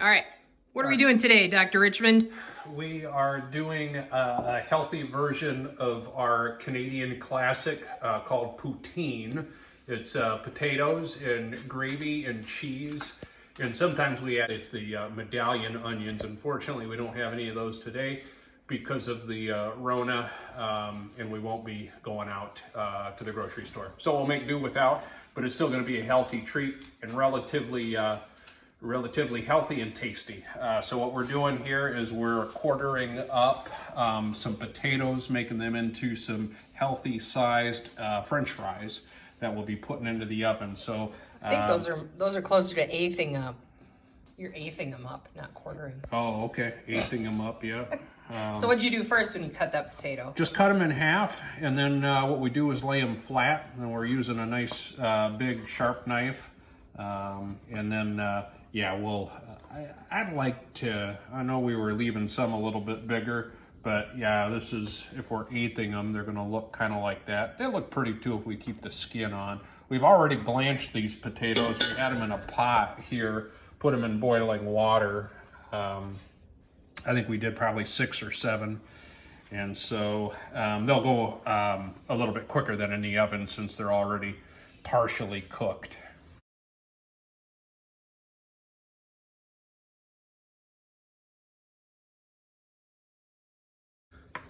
All right. What are we doing today, Dr. Richmond? We are doing a healthy version of our Canadian classic called Poutine. It's potatoes and gravy and cheese. And sometimes it's the medallion onions. Unfortunately, we don't have any of those today because of the Rona, and we won't be going out to the grocery store. So we'll make do without, but it's still going to be a healthy treat and relatively healthy and tasty. So what we're doing here is we're quartering up some potatoes, making them into some healthy sized French fries that we'll be putting into the oven. So I think those are closer to eighthing up. You're eighthing them up, not quartering. Oh, okay. Eighthing them up, yeah. So what'd you do first when you cut that potato? Just cut them in half, and then what we do is lay them flat, and we're using a nice big sharp knife, and then yeah, I'd like to, I know we were leaving some a little bit bigger, but yeah, this is, if we're eighthing them, they're gonna look kind of like that. They look pretty too if we keep the skin on. We've already blanched these potatoes. We had them in a pot here, put them in boiling water. I think we did probably 6 or 7. And so they'll go a little bit quicker than in the oven since they're already partially cooked.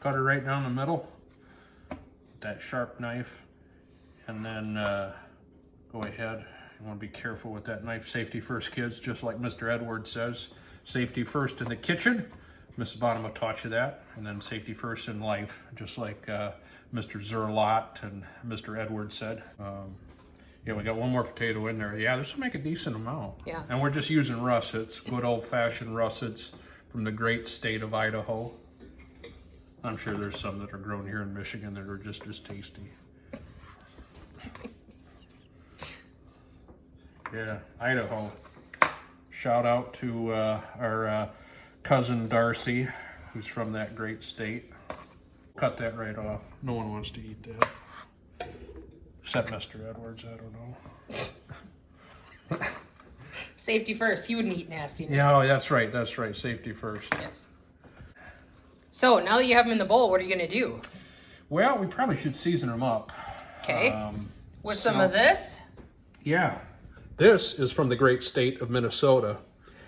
Cut her right down the middle with that sharp knife, and then go ahead. You want to be careful with that knife. Safety first, kids, just like Mr. Edwards says. Safety first in the kitchen. Mrs. Bonema taught you that. And then safety first in life, just like Mr. Zerlot and Mr. Edwards said. Yeah, we got one more potato in there. Yeah, this will make a decent amount. Yeah. And we're just using russets, good old-fashioned russets from the great state of Idaho. I'm sure there's some that are grown here in Michigan that are just as tasty. Yeah, Idaho. Shout out to our cousin Darcy, who's from that great state. Cut that right off. No one wants to eat that. Except Mr. Edwards, I don't know. Safety first. He wouldn't eat nastiness. Yeah, oh, that's right. Safety first. Yes. So now that you have them in the bowl, what are you going to do? Well, we probably should season them up. Okay. With some of this? Yeah. This is from the great state of Minnesota.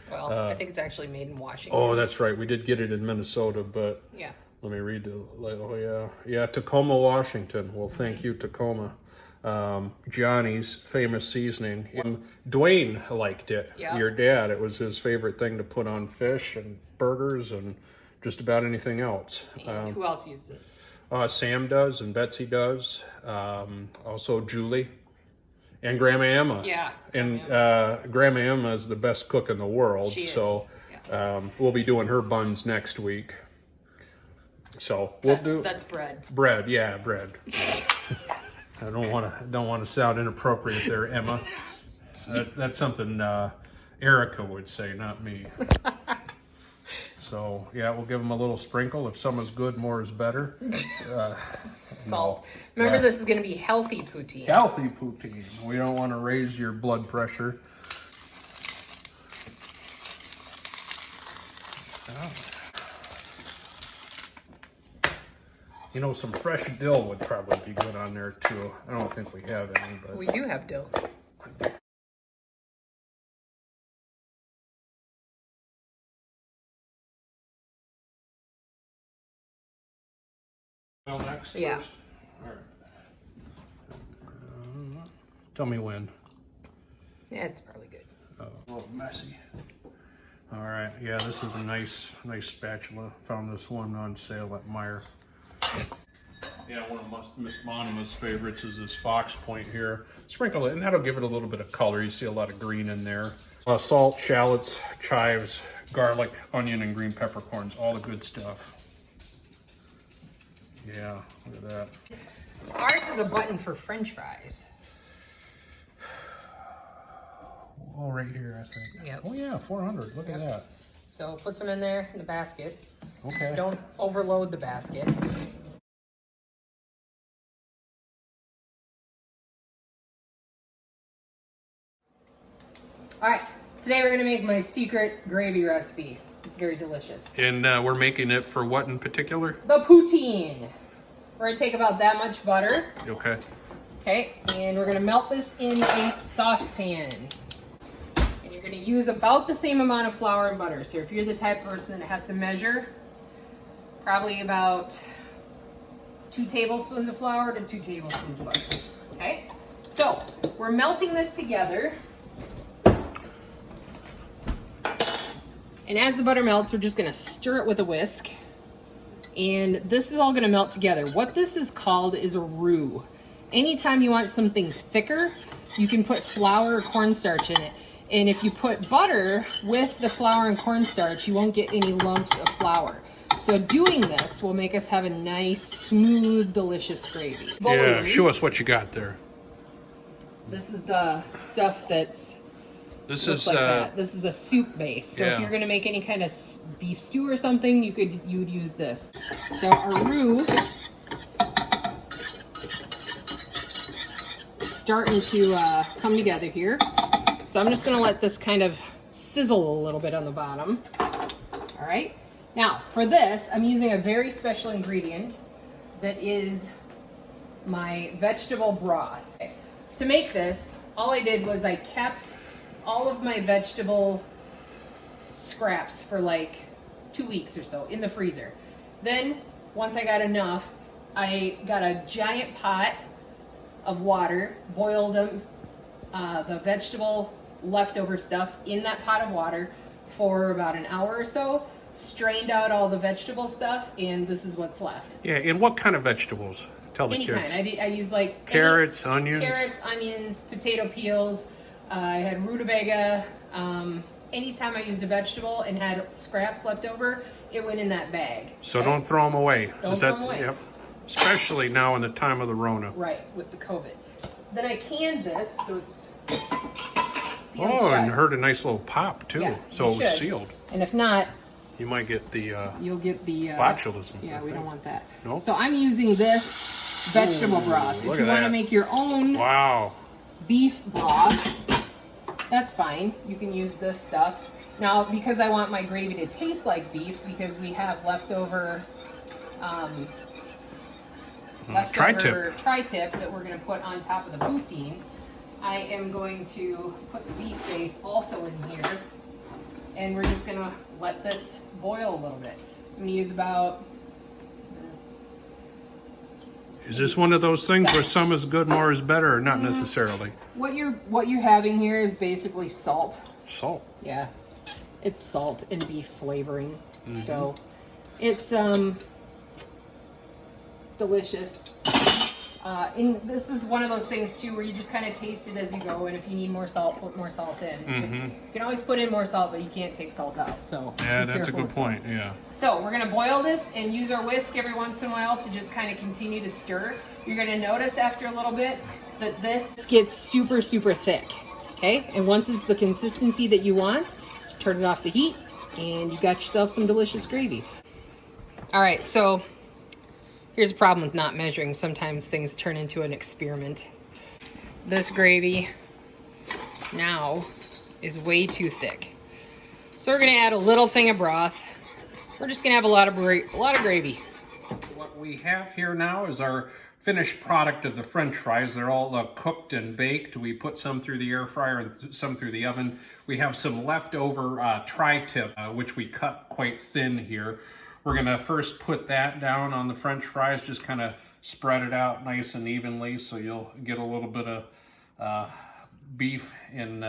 Well, I think it's actually made in Washington. Oh, that's right. We did get it in Minnesota, but yeah. Let me read the, oh yeah, Tacoma, Washington. Well, thank you, Tacoma. Johnny's famous seasoning. Dwayne liked it. Yep. Your dad. It was his favorite thing to put on fish and burgers and just about anything else. And who else used it? Sam does, and Betsy does. Also Julie. And Grandma Emma. Yeah. And Grandma Emma is the best cook in the world. She is. So yeah. We'll be doing her buns next week. So That's bread. Bread, yeah, bread. I don't want to sound inappropriate there, Emma. That's something Erica would say, not me. So yeah, we'll give them a little sprinkle. If some is good, more is better. Salt. No. Remember, this is going to be healthy poutine. Healthy poutine. We don't want to raise your blood pressure. You know, some fresh dill would probably be good on there too. I don't think we have any, but we do have dill. Well, next. Yeah. First. All right. Tell me when. Yeah, it's probably good. Oh, a little messy. All right. Yeah, this is a nice spatula. Found this one on sale at Meijer. Yeah, one of Miss Bonema's favorites is this Fox Point here. Sprinkle it, and that'll give it a little bit of color. You see a lot of green in there. Salt, shallots, chives, garlic, onion, and green peppercorns. All the good stuff. Yeah, look at that. Ours has a button for French fries. Oh, right here, I think. Yep. Oh yeah, 400. Look at that. So put some in there in the basket. Okay. Don't overload the basket. All right, Today we're gonna make my secret gravy recipe. It's very delicious. And we're making it for what in particular? The poutine. We're gonna take about that much butter. Okay. Okay, and we're gonna melt this in a saucepan. And you're gonna use about the same amount of flour and butter. So if you're the type of person that has to measure, probably about 2 tablespoons of flour to 2 tablespoons of butter. Okay, so we're melting this together. And as the butter melts, we're just gonna stir it with a whisk. And this is all gonna melt together. What this is called is a roux. Anytime you want something thicker, you can put flour or cornstarch in it. And if you put butter with the flour and cornstarch, you won't get any lumps of flour. So doing this will make us have a nice, smooth, delicious gravy. Yeah, show us what you got there. This is the stuff that's This looks is like that. This is a soup base. So yeah. if you're gonna make any kind of beef stew or something, you would use this. So our roux starting to come together here. So I'm just gonna let this kind of sizzle a little bit on the bottom. All right. Now for this, I'm using a very special ingredient that is my vegetable broth. Okay. To make this, all I did was I kept all of my vegetable scraps for like 2 weeks or so in the freezer. Then once I got enough, I got a giant pot of water, boiled them, the vegetable leftover stuff in that pot of water for about an hour or so, strained out all the vegetable stuff, and this is what's left. Yeah, and what kind of vegetables? Tell the Any kids. kind. I use like Carrots, onions. Carrots, onions, potato peels. I had rutabaga. Anytime I used a vegetable and had scraps left over, it went in that bag. So okay? don't throw them away. Don't throw them away. Yep. Especially now in the time of the Rona. Right, with the COVID. Then I canned this, so it's sealed Oh, shut. and heard a nice little pop too. Yeah, So you it was should. sealed. And if not, You might get the you'll get the botulism. I Yeah, we think. don't want that. Nope. So I'm using this vegetable broth. If look you at want to that. make your own Wow. beef broth, that's fine. You can use this stuff. Now, because I want my gravy to taste like beef, because we have leftover tri-tip that we're going to put on top of the poutine, I am going to put the beef base also in here, and we're just going to let this boil a little bit. I'm going to use about... Is this one of those things where some is good, more is better, or not necessarily? What you're having here is basically salt. Salt. Yeah, it's salt and beef flavoring. So it's delicious. And this is one of those things too where you just kind of taste it as you go, and if you need more salt, put more salt in. You can always put in more salt, but you can't take salt out. So Yeah, be that's a careful good with salt. point. Yeah. So we're gonna boil this and use our whisk every once in a while to just kind of continue to stir. You're gonna notice after a little bit that this gets super, super thick. Okay, and once it's the consistency that you want, turn it off the heat, and you got yourself some delicious gravy. All right, so here's a problem with not measuring. Sometimes things turn into an experiment. This gravy now is way too thick. So we're gonna add a little thing of broth. We're just gonna have a lot of gravy. What we have here now is our finished product of the French fries. They're all cooked and baked. We put some through the air fryer and some through the oven. We have some leftover tri-tip, which we cut quite thin here. We're gonna first put that down on the French fries, just kind of spread it out nice and evenly so you'll get a little bit of beef in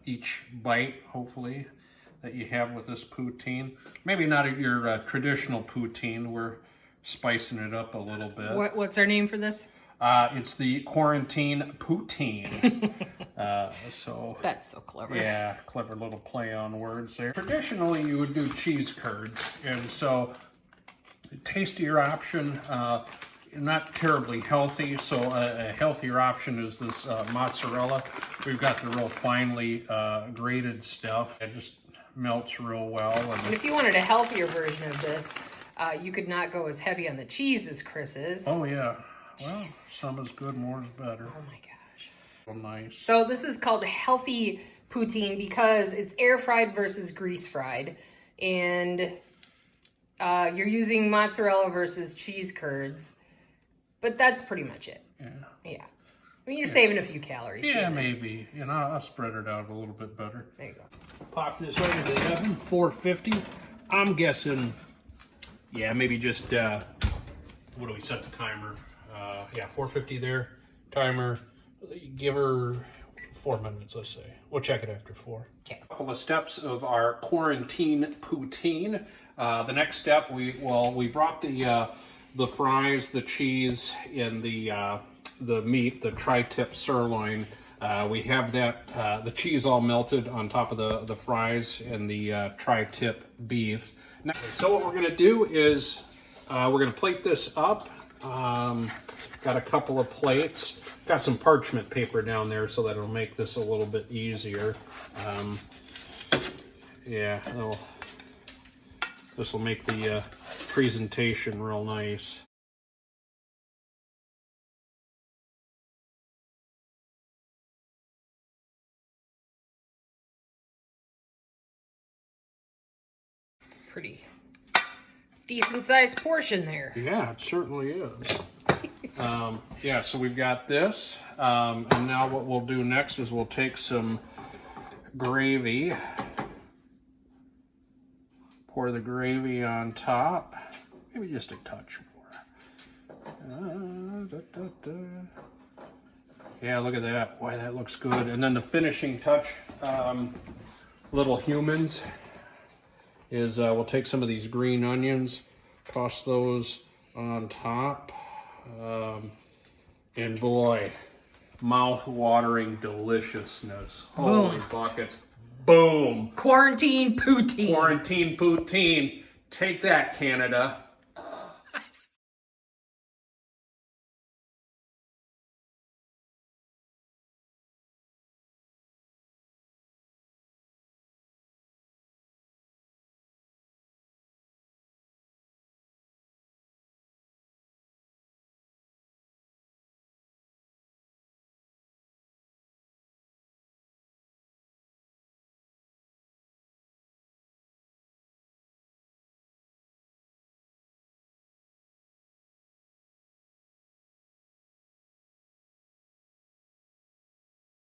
each bite, hopefully, that you have with this poutine. Maybe not your traditional poutine. We're spicing it up a little bit. What's our name for this? It's the quarantine poutine. So That's so clever. yeah, clever little play on words there. Traditionally, you would do cheese curds, and so tastier option, not terribly healthy. So a healthier option is this mozzarella. We've got the real finely grated stuff. It just melts real well. And if you wanted a healthier version of this, you could not go as heavy on the cheese as Chris is. Oh yeah, well, some is good, more is better. Oh my gosh. Real nice. So this is called healthy poutine because it's air fried versus grease fried, and you're using mozzarella versus cheese curds, but that's pretty much it. Yeah. I mean, you're saving a few calories. Yeah, maybe. You know, I'll spread it out a little bit better. There you go. Pop this over the oven, 450. I'm guessing, yeah, maybe just, what do we set the timer? Yeah, 450 there. Timer, give her 4 minutes, let's say. We'll check it after 4. Okay. A couple of steps of our quarantine poutine. The next step, we brought the fries, the cheese, and the meat, the tri-tip sirloin. We have that, the cheese all melted on top of the fries and the tri-tip beef. Now, so what we're gonna do is we're gonna plate this up. Got a couple of plates. Got some parchment paper down there so that it'll make this a little bit easier. Yeah, this will make the presentation real nice. It's a pretty decent sized portion there. Yeah, it certainly is. Yeah, so we've got this, and now what we'll do next is we'll take some gravy, pour the gravy on top, maybe just a touch more. Yeah, look at that. Boy, that looks good. And then the finishing touch, little humans, is we'll take some of these green onions, toss those on top, and boy, mouth-watering deliciousness. Holy buckets. Boom. Quarantine poutine. Quarantine poutine. Take that, Canada.